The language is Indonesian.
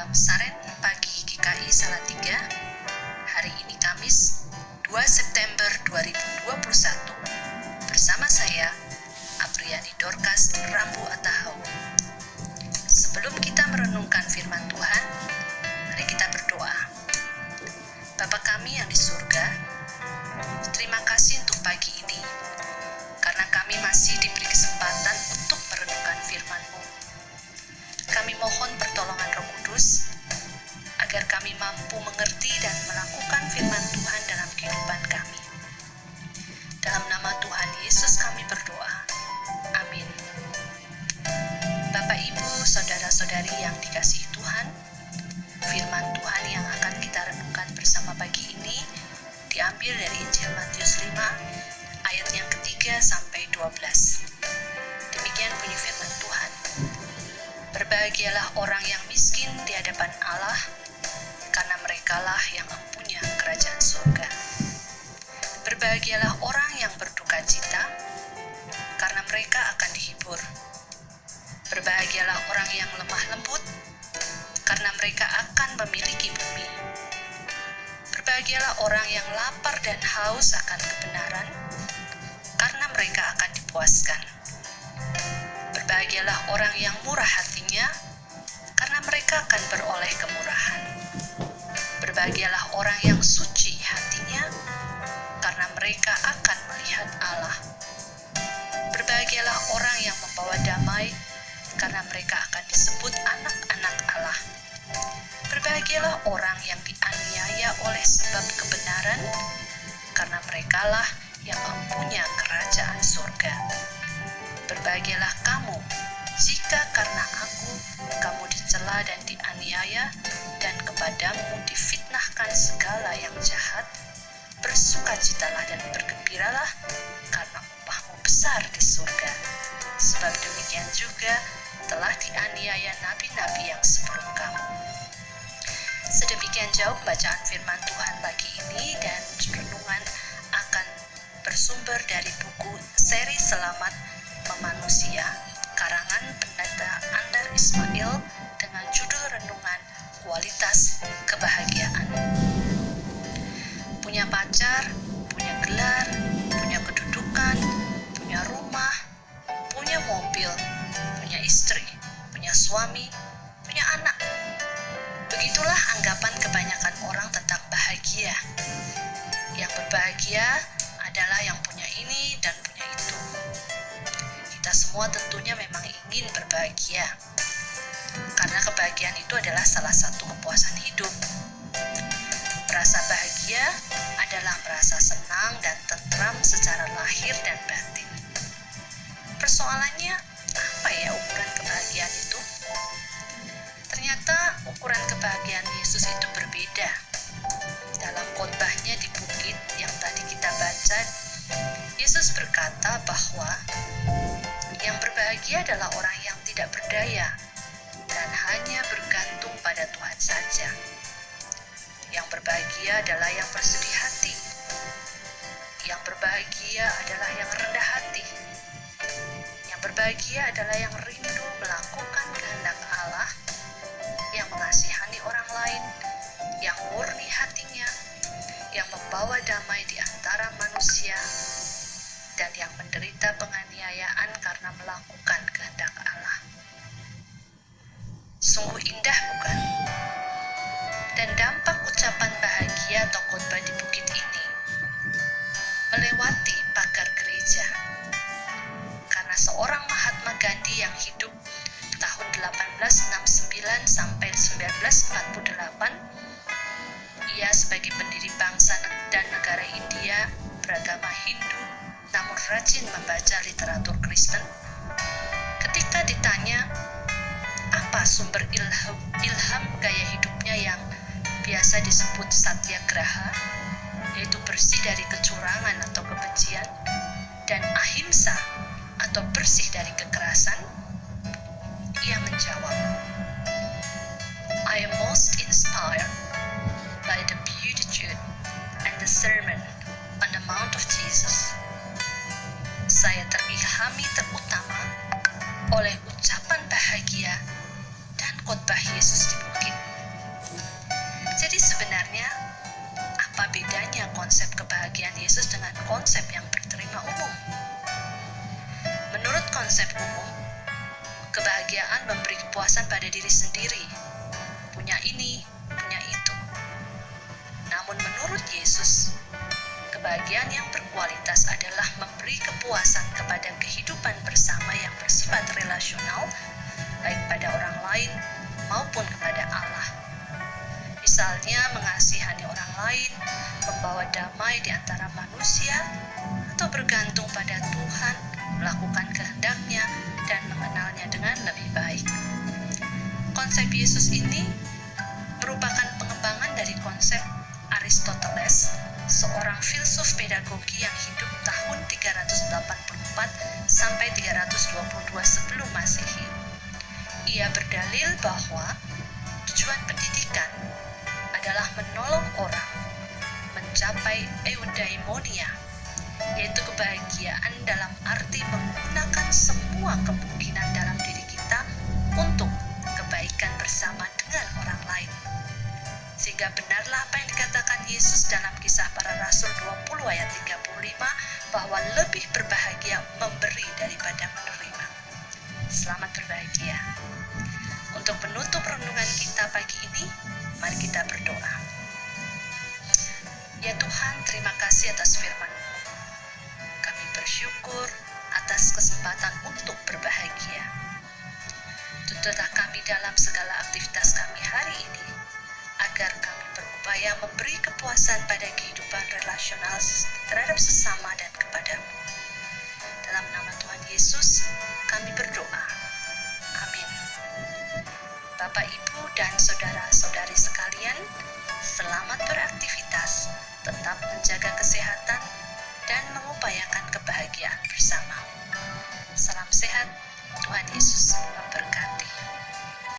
Salam Saren Pagi GKI Salatiga. Hari ini Kamis 2 September 2021. Bersama saya Apriani Dorcas Rambu Atahau. Sebelum kita merenungkan firman Tuhan, mari kita berdoa. Bapa kami yang di surga, terima kasih untuk pagi ini, karena kami masih diberi kesempatan untuk merenungkan firman-Mu. Kami mohon pertolongan Roh Kudus, agar kami mampu mengerti dan melakukan firman Tuhan dalam kehidupan kami. Dalam nama Tuhan Yesus kami berdoa. Amin. Bapak, Ibu, Saudara-saudari yang dikasihi Tuhan, firman Tuhan yang akan kita renungkan bersama pagi ini diambil dari Injil Matius 5 ayat yang ketiga sampai 12. Demikian bunyi firman Tuhan. Berbahagialah orang yang miskin di hadapan Allah, karena merekalah yang mempunyai kerajaan surga. Berbahagialah orang yang berduka cita, karena mereka akan dihibur. Berbahagialah orang yang lemah lembut, karena mereka akan memiliki bumi. Berbahagialah orang yang lapar dan haus akan kebenaran, karena mereka akan dipuaskan. Berbahagialah orang yang murah hatinya, karena mereka akan beroleh kemurahan. Berbahagialah orang yang suci hatinya, karena mereka akan melihat Allah. Berbahagialah orang yang membawa damai, karena mereka akan disebut anak-anak Allah. Berbahagialah orang yang dianiaya oleh sebab kebenaran, karena merekalah yang mempunyai kerajaan surga. Berbahagialah kamu, jika karena aku kamu dicela dan dianiaya, dan kepadamu difitnahkan segala yang jahat. Bersukacitalah dan bergembiralah, karena upahmu besar di surga. Sebab demikian juga telah dianiaya nabi-nabi yang sebelum kamu. Sedemikian jauh bacaan firman Tuhan pagi ini, dan renungan akan bersumber dari buku Seri Selamat Memanusia, karangan Pendeta Andar Ismail, dengan judul renungan Kualitas Kebahagiaan. Punya pacar, punya gelar, punya kedudukan, punya rumah, punya mobil, punya istri, punya suami, punya anak. Begitulah anggapan kebanyakan orang tentang bahagia. Yang berbahagia adalah yang punya ini dan punya itu. Kita semua tentunya memang ingin berbahagia, karena kebahagiaan itu adalah salah satu kepuasan hidup. Merasa bahagia adalah merasa senang dan tentram secara lahir dan batin. Persoalannya, apa ya ukuran kebahagiaan itu? Ternyata ukuran kebahagiaan Yesus itu berbeda. Dalam khotbahnya di bukit yang tadi kita baca, Yesus berkata bahwa yang berbahagia adalah orang yang tidak berdaya dan hanya bergantung pada Tuhan saja. Yang berbahagia adalah yang bersedih hati. Yang berbahagia adalah yang rendah hati. Yang berbahagia adalah yang rindu melakukan kehendak Allah, yang mengasihani orang lain, yang murni hatinya, yang membawa damai di antara manusia, dan yang menderita penganiayaan karena melakukan kehendak Allah. Sungguh indah, bukan? Dan dampak ucapan bahagia atau khotbah di bukit ini melewati pagar gereja, karena seorang Mahatma Gandhi yang hidup tahun 1869 sampai 1948, ia sebagai pendiri bangsa dan negara India beragama Hindu, namun rajin membaca literatur Kristen. Ketika ditanya apa sumber ilham gaya hidupnya yang biasa disebut satyagraha, yaitu bersih dari kecurangan atau kebencian, dan ahimsa atau bersih dari kekerasan, ia menjawab, I am most inspired by the beatitude and the sermon on the Mount of Jesus. Saya terilhami terutama oleh ucapan bahagia dan khotbah Yesus di bukit. konsep umum, kebahagiaan memberi kepuasan pada diri sendiri, punya ini, punya itu. Namun menurut Yesus, kebahagiaan yang berkualitas adalah memberi kepuasan kepada kehidupan bersama yang bersifat relasional, baik pada orang lain maupun kepada Allah. Misalnya mengasihani orang lain, membawa damai di antara manusia, atau bergantung pada Tuhan, melakukan kehendak-Nya, dan mengenalnya dengan lebih baik. Konsep Yesus ini merupakan pengembangan dari konsep Aristoteles, seorang filsuf pedagogi yang hidup tahun 384 sampai 322 sebelum Masehi. Ia berdalil bahwa tujuan pendidikan adalah menolong orang mencapai eudaimonia, yaitu kebahagiaan dalam arti menggunakan semua kemungkinan dalam diri kita untuk kebaikan bersama dengan orang lain. Sehingga benarlah apa yang dikatakan Yesus dalam Kisah Para Rasul 20 ayat 35, bahwa lebih berbahagia memberi daripada menerima. Selamat berbahagia. Untuk penutup renungan kita pagi ini, mari kita berdoa. Ya Tuhan, terima kasih atas firman-Mu. Kami bersyukur atas kesempatan untuk berbahagia. Tuntunlah kami dalam segala aktivitas kami hari ini, agar kami berupaya memberi kepuasan pada kehidupan relasional terhadap sesama dan kepadamu. Dalam nama Tuhan Yesus, kami berdoa. Amin. Bapak, Ibu, dan saudara-saudari sekalian, selamat beraktivitas, tetap menjaga kesehatan, dan mengupayakan kebahagiaan bersama. Salam sehat, Tuhan Yesus memberkati.